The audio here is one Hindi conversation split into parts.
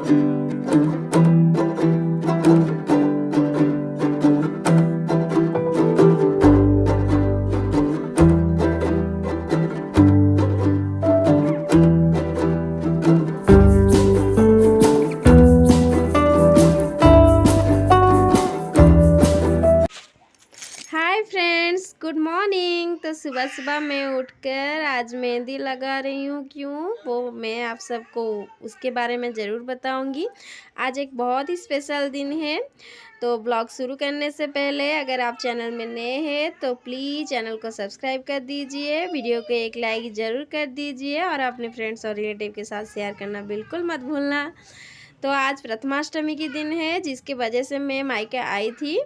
Hi friends, good morning. तो सुबह सुबह मैं उठकर आज मेहंदी लगा रही हूँ। क्यों, वो मैं आप सबको उसके बारे में ज़रूर बताऊँगी। आज एक बहुत ही स्पेशल दिन है। तो ब्लॉग शुरू करने से पहले अगर आप चैनल में नए हैं तो प्लीज़ चैनल को सब्सक्राइब कर दीजिए, वीडियो को एक लाइक ज़रूर कर दीजिए और अपने फ्रेंड्स और रिलेटिव के साथ शेयर करना बिल्कुल मत भूलना। तो आज प्रथमाष्टमी की दिन है, जिसकी वजह से मैं मायके आई थी।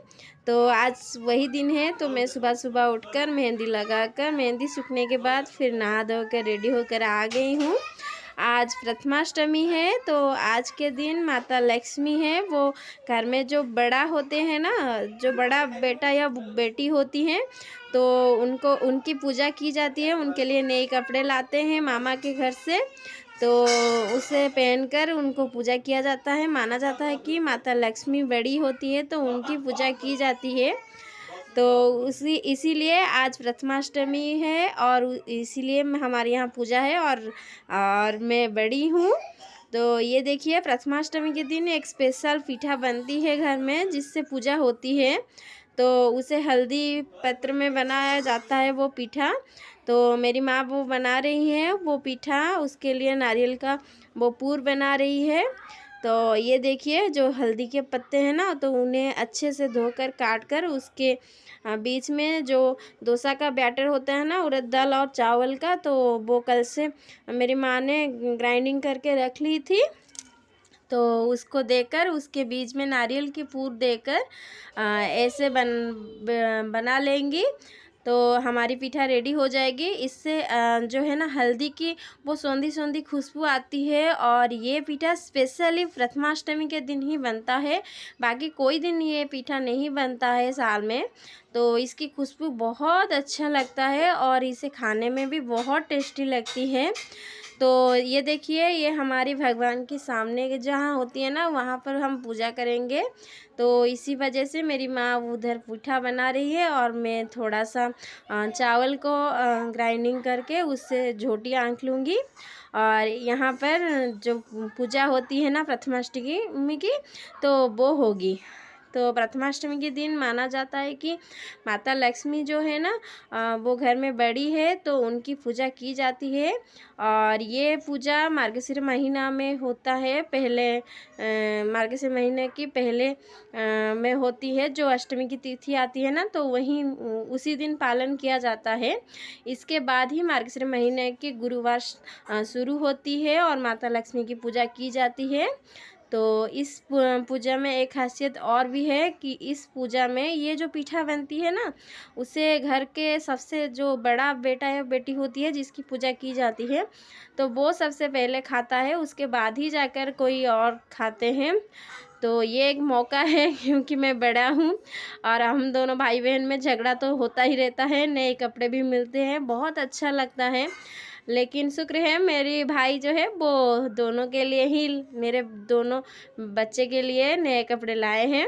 तो आज वही दिन है, तो मैं सुबह सुबह उठकर मेहंदी लगाकर, मेहंदी सूखने के बाद फिर नहा धो कर रेडी होकर आ गई हूँ। आज प्रथमाष्टमी है, तो आज के दिन माता लक्ष्मी है, वो घर में जो बड़ा होते हैं ना, जो बड़ा बेटा या बेटी होती हैं, तो उनको उनकी पूजा की जाती है। उनके लिए नए कपड़े लाते हैं मामा के घर से, तो उसे पहनकर उनको पूजा किया जाता है। माना जाता है कि माता लक्ष्मी बड़ी होती है तो उनकी पूजा की जाती है। तो इसीलिए आज प्रथमाष्टमी है और इसीलिए हमारे यहाँ पूजा है और मैं बड़ी हूँ। तो ये देखिए, प्रथमाष्टमी के दिन एक स्पेशल पीठा बनती है घर में, जिससे पूजा होती है। तो उसे हल्दी पत्र में बनाया जाता है वो पीठा। तो मेरी माँ वो बना रही है वो पीठा, उसके लिए नारियल का वो पूर बना रही है। तो ये देखिए, जो हल्दी के पत्ते हैं ना, तो उन्हें अच्छे से धोकर काट कर उसके बीच में जो डोसा का बैटर होता है ना, उड़द दाल और चावल का, तो वो कल से मेरी माँ ने ग्राइंडिंग करके रख ली थी। तो उसको देकर उसके बीच में नारियल की पूर देकर ऐसे बना लेंगी, तो हमारी पीठा रेडी हो जाएगी। इससे जो है ना, हल्दी की वो सौंधी सौंधी खुशबू आती है। और ये पीठा स्पेशली प्रथमाष्टमी के दिन ही बनता है, बाकी कोई दिन ये पीठा नहीं बनता है साल में। तो इसकी खुशबू बहुत अच्छा लगता है और इसे खाने में भी बहुत टेस्टी लगती है। तो ये देखिए, ये हमारी भगवान के सामने के जहाँ होती है ना, वहाँ पर हम पूजा करेंगे। तो इसी वजह से मेरी माँ उधर पीठा बना रही है और मैं थोड़ा सा चावल को ग्राइंडिंग करके उससे झोटी आंक लूँगी। और यहाँ पर जो पूजा होती है ना प्रथमाष्टमी की, तो वो होगी। तो प्रथमाष्टमी के दिन माना जाता है कि माता लक्ष्मी जो है ना, वो घर में बड़ी है, तो उनकी पूजा की जाती है। और ये पूजा मार्गशीर महीना में होता है। पहले मार्गशीर महीने की पहले में होती है। जो अष्टमी की तिथि आती है ना, तो वहीं उसी दिन पालन किया जाता है। इसके बाद ही मार्गशीर महीने की गुरुवार शुरू होती है और माता लक्ष्मी की पूजा की जाती है। तो इस पूजा में एक खासियत और भी है कि इस पूजा में ये जो पीठा बनती है ना, उसे घर के सबसे जो बड़ा बेटा या बेटी होती है जिसकी पूजा की जाती है, तो वो सबसे पहले खाता है, उसके बाद ही जाकर कोई और खाते हैं। तो ये एक मौका है क्योंकि मैं बड़ा हूँ और हम दोनों भाई बहन में झगड़ा तो होता ही रहता है, नए कपड़े भी मिलते हैं, बहुत अच्छा लगता है। लेकिन शुक्र है मेरी भाई जो है वो दोनों के लिए ही, मेरे दोनों बच्चे के लिए नए कपड़े लाए हैं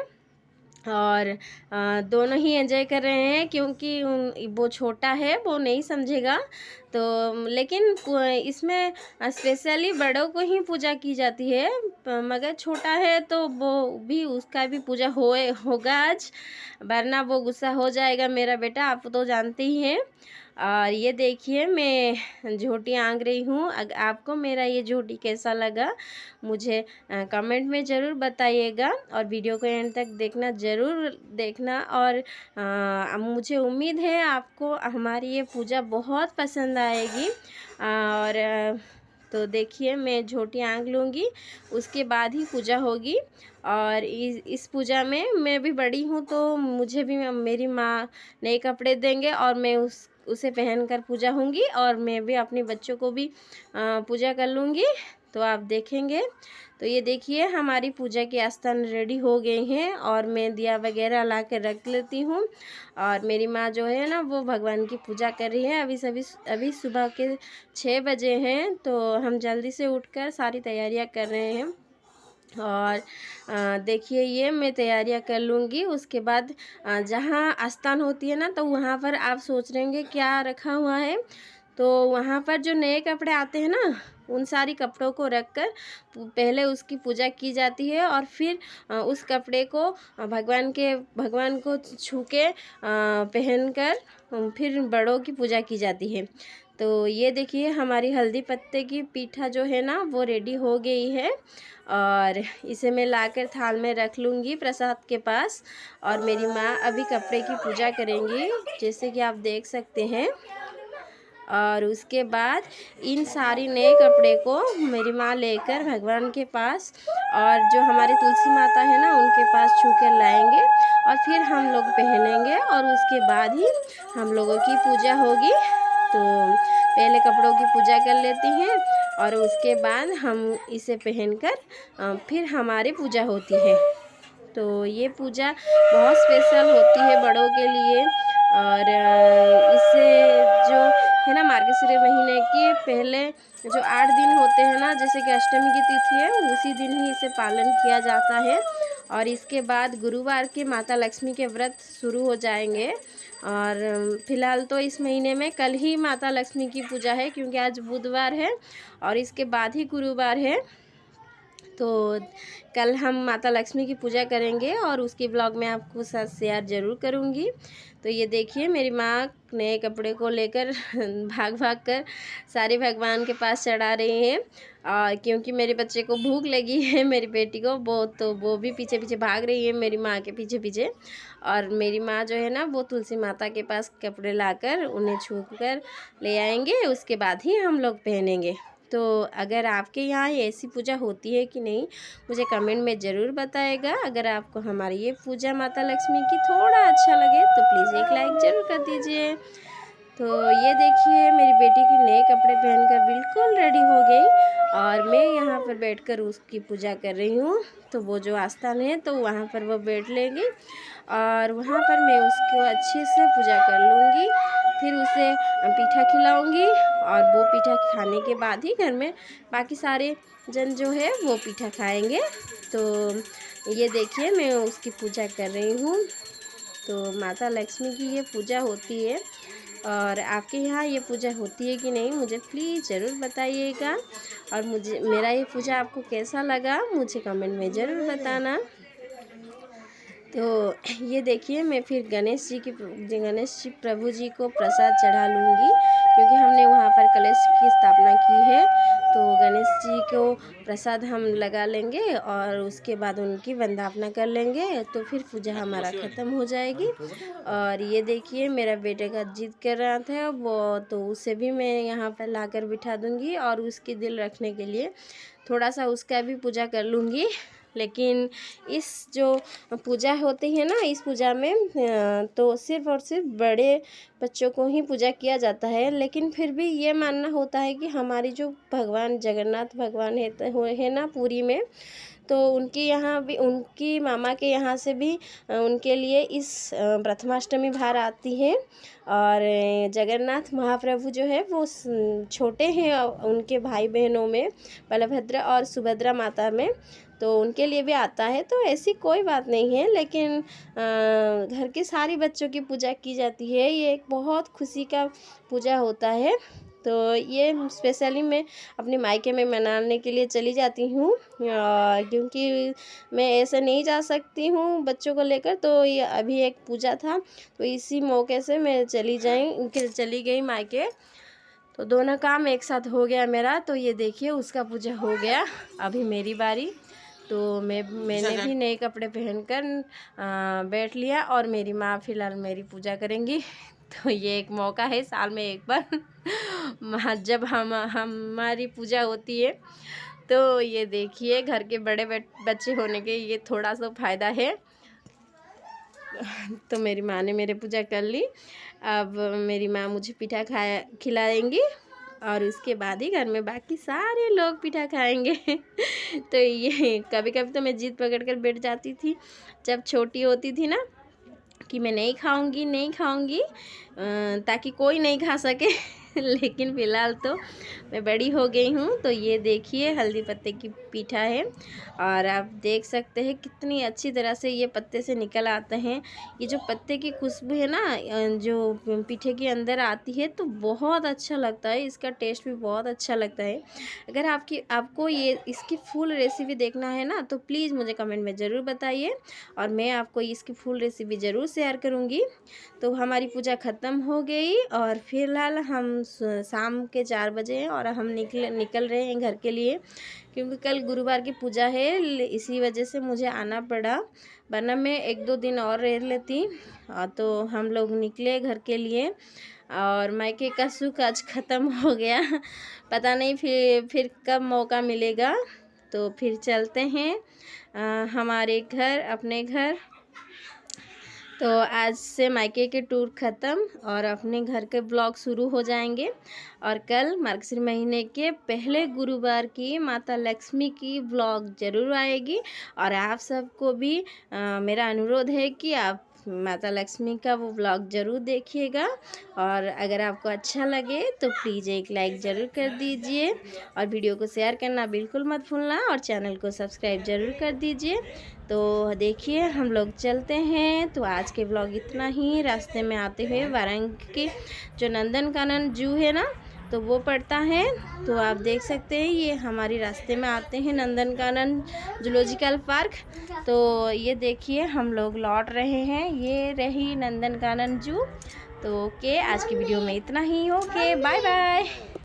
और दोनों ही एंजॉय कर रहे हैं, क्योंकि वो छोटा है, वो नहीं समझेगा। तो लेकिन इसमें स्पेशली बड़ों को ही पूजा की जाती है, मगर छोटा है तो वो भी, उसका भी पूजा होगा आज, वरना वो गुस्सा हो जाएगा मेरा बेटा, आप तो जानते ही हैं। और ये देखिए, मैं झोटी आंक रही हूँ। आपको मेरा ये झोटी कैसा लगा मुझे कमेंट में ज़रूर बताइएगा और वीडियो को एंड तक देखना, ज़रूर देखना। और मुझे उम्मीद है आपको हमारी ये पूजा बहुत पसंद आएगी। और तो देखिए, मैं झोटी आंक लूँगी, उसके बाद ही पूजा होगी। और इस पूजा में मैं भी बड़ी हूँ, तो मुझे भी मेरी माँ नए कपड़े देंगे और मैं उसे पहनकर पूजा होंगी और मैं भी अपने बच्चों को भी पूजा कर लूँगी। तो आप देखेंगे। तो ये देखिए, हमारी पूजा के स्थान रेडी हो गए हैं और मैं दिया वगैरह ला कर रख लेती हूँ। और मेरी माँ जो है ना, वो भगवान की पूजा कर रही है। अभी सुबह के 6 बजे हैं, तो हम जल्दी से उठकर सारी तैयारियाँ कर रहे हैं। और देखिए ये मैं तैयारियां कर लूँगी। उसके बाद जहाँ स्थान होती है ना, तो वहाँ पर आप सोच रहे होंगे क्या रखा हुआ है। तो वहाँ पर जो नए कपड़े आते हैं ना, उन सारी कपड़ों को रख कर पहले उसकी पूजा की जाती है, और फिर उस कपड़े को भगवान को छू के पहन कर फिर बड़ों की पूजा की जाती है। तो ये देखिए हमारी हल्दी पत्ते की पीठा जो है ना, वो रेडी हो गई है, और इसे मैं लाकर थाल में रख लूँगी प्रसाद के पास। और मेरी माँ अभी कपड़े की पूजा करेंगी, जैसे कि आप देख सकते हैं। और उसके बाद इन सारी नए कपड़े को मेरी माँ लेकर भगवान के पास और जो हमारी तुलसी माता है ना, उनके पास छू कर लाएंगे, और फिर हम लोग पहनेंगे, और उसके बाद ही हम लोगों की पूजा होगी। तो पहले कपड़ों की पूजा कर लेती हैं, और उसके बाद हम इसे पहनकर फिर हमारी पूजा होती है। तो ये पूजा बहुत स्पेशल होती है बड़ों के लिए। और इससे जो है ना, मार्गशीर महीने के पहले जो 8 दिन होते हैं ना, जैसे कि अष्टमी की तिथि है, उसी दिन ही इसे पालन किया जाता है। और इसके बाद गुरुवार के माता लक्ष्मी के व्रत शुरू हो जाएंगे। और फिलहाल तो इस महीने में कल ही माता लक्ष्मी की पूजा है, क्योंकि आज बुधवार है और इसके बाद ही गुरुवार है। तो कल हम माता लक्ष्मी की पूजा करेंगे, और उसकी ब्लॉग में आपको साथ शेयर ज़रूर करूँगी। तो ये देखिए मेरी माँ नए कपड़े को लेकर भाग भाग कर सारे भगवान के पास चढ़ा रही हैं। क्योंकि मेरे बच्चे को भूख लगी है, मेरी बेटी को, वो भी पीछे पीछे भाग रही है मेरी माँ के पीछे पीछे। और मेरी माँ जो है ना, वो तुलसी माता के पास कपड़े लाकर उन्हें छू कर ले आएंगे, उसके बाद ही हम लोग पहनेंगे। तो अगर आपके यहाँ ऐसी पूजा होती है कि नहीं, मुझे कमेंट में ज़रूर बताएगा। अगर आपको हमारी ये पूजा माता लक्ष्मी की थोड़ा अच्छा लगे तो प्लीज़ एक लाइक ज़रूर कर दीजिए। तो ये देखिए मेरी बेटी के नए कपड़े पहनकर बिल्कुल रेडी हो गई, और मैं यहाँ पर बैठकर उसकी पूजा कर रही हूँ। तो वो जो आस्थान है, तो वहाँ पर वो बैठ लेंगी, और वहाँ पर मैं उसको अच्छे से पूजा कर लूँगी। फिर उसे पीठा खिलाऊँगी, और वो पीठा खाने के बाद ही घर में बाकी सारे जन जो है वो पीठा खाएंगे। तो ये देखिए मैं उसकी पूजा कर रही हूँ। तो माता लक्ष्मी की ये पूजा होती है, और आपके यहाँ ये पूजा होती है कि नहीं, मुझे प्लीज़ ज़रूर बताइएगा। और मेरा ये पूजा आपको कैसा लगा, मुझे कमेंट में ज़रूर बताना। तो ये देखिए मैं फिर गणेश जी प्रभु जी को प्रसाद चढ़ा लूँगी, क्योंकि हमने वहाँ पर कलश की स्थापना की है। तो गणेश जी को प्रसाद हम लगा लेंगे, और उसके बाद उनकी वंदना कर लेंगे, तो फिर पूजा हमारा ख़त्म हो जाएगी। और ये देखिए मेरा बेटे का जिद कर रहा था वो, तो उसे भी मैं यहाँ पर लाकर बिठा दूँगी, और उसकी दिल रखने के लिए थोड़ा सा उसका भी पूजा कर लूँगी। लेकिन इस जो पूजा होती है ना, इस पूजा में तो सिर्फ़ और सिर्फ बड़े बच्चों को ही पूजा किया जाता है। लेकिन फिर भी ये मानना होता है कि हमारी जो भगवान जगन्नाथ भगवान है ना पुरी में, तो उनके यहाँ भी, उनकी मामा के यहाँ से भी उनके लिए इस प्रथमाष्टमी भार आती है। और जगन्नाथ महाप्रभु जो है वो छोटे हैं उनके भाई बहनों में, बलभद्र और सुभद्रा माता में, तो उनके लिए भी आता है। तो ऐसी कोई बात नहीं है, लेकिन घर के सारी बच्चों की पूजा की जाती है। ये एक बहुत खुशी का पूजा होता है। तो ये स्पेशली मैं अपने मायके में मनाने के लिए चली जाती हूँ, क्योंकि मैं ऐसे नहीं जा सकती हूँ बच्चों को लेकर। तो ये अभी एक पूजा था, तो इसी मौके से मैं चली गई मायके। तो दोनों काम एक साथ हो गया मेरा। तो ये देखिए उसका पूजा हो गया, अभी मेरी बारी। तो मैंने भी नए कपड़े पहनकर बैठ लिया, और मेरी माँ फिलहाल मेरी पूजा करेंगी। तो ये एक मौका है साल में एक बार जब हमारी पूजा होती है। तो ये देखिए घर के बड़े बच्चे होने के ये थोड़ा सा फ़ायदा है। तो मेरी माँ ने मेरी पूजा कर ली, अब मेरी माँ मुझे पीठा खिलाएंगी, और उसके बाद ही घर में बाकी सारे लोग पीठा खाएंगे। तो ये कभी कभी तो मैं जिद पकड़ कर बैठ जाती थी जब छोटी होती थी ना, कि मैं नहीं खाऊंगी ताकि कोई नहीं खा सके। लेकिन फ़िलहाल तो मैं बड़ी हो गई हूँ। तो ये देखिए हल्दी पत्ते की पीठा है और आप देख सकते हैं कितनी अच्छी तरह से ये पत्ते से निकल आते हैं। ये जो पत्ते की खुशबू है ना जो पीठे के अंदर आती है तो बहुत अच्छा लगता है, इसका टेस्ट भी बहुत अच्छा लगता है। अगर आपको ये इसकी फुल रेसिपी देखना है ना तो प्लीज़ मुझे कमेंट में ज़रूर बताइए और मैं आपको इसकी फुल रेसिपी ज़रूर शेयर करूँगी। तो हमारी पूजा ख़त्म हो गई और फ़िलहाल हम शाम के 4 बजे हैं और हम निकल रहे हैं घर के लिए, क्योंकि कल गुरुवार की पूजा है इसी वजह से मुझे आना पड़ा, वरना मैं 1-2 दिन और रह लेती। तो हम लोग निकले घर के लिए और मायके का सुख आज ख़त्म हो गया। पता नहीं फिर कब मौका मिलेगा, तो फिर चलते हैं हमारे घर, अपने घर। तो आज से मायके के टूर ख़त्म और अपने घर के ब्लॉग शुरू हो जाएंगे। और कल मार्गशीर महीने के पहले गुरुवार की माता लक्ष्मी की ब्लॉग ज़रूर आएगी और आप सबको भी मेरा अनुरोध है कि आप माता लक्ष्मी का वो ब्लॉग ज़रूर देखिएगा। और अगर आपको अच्छा लगे तो प्लीज़ एक लाइक ज़रूर कर दीजिए और वीडियो को शेयर करना बिल्कुल मत भूलना और चैनल को सब्सक्राइब ज़रूर कर दीजिए। तो देखिए हम लोग चलते हैं। तो आज के ब्लॉग इतना ही। रास्ते में आते हुए वारंगी की जो नंदनकानन जू है ना तो वो पड़ता है, तो आप देख सकते हैं ये हमारे रास्ते में आते हैं नंदनकानन जूलॉजिकल पार्क। तो ये देखिए हम लोग लौट रहे हैं, ये रही नंदनकानन जू। तो ओके, आज की वीडियो में इतना ही। Okay, bye bye.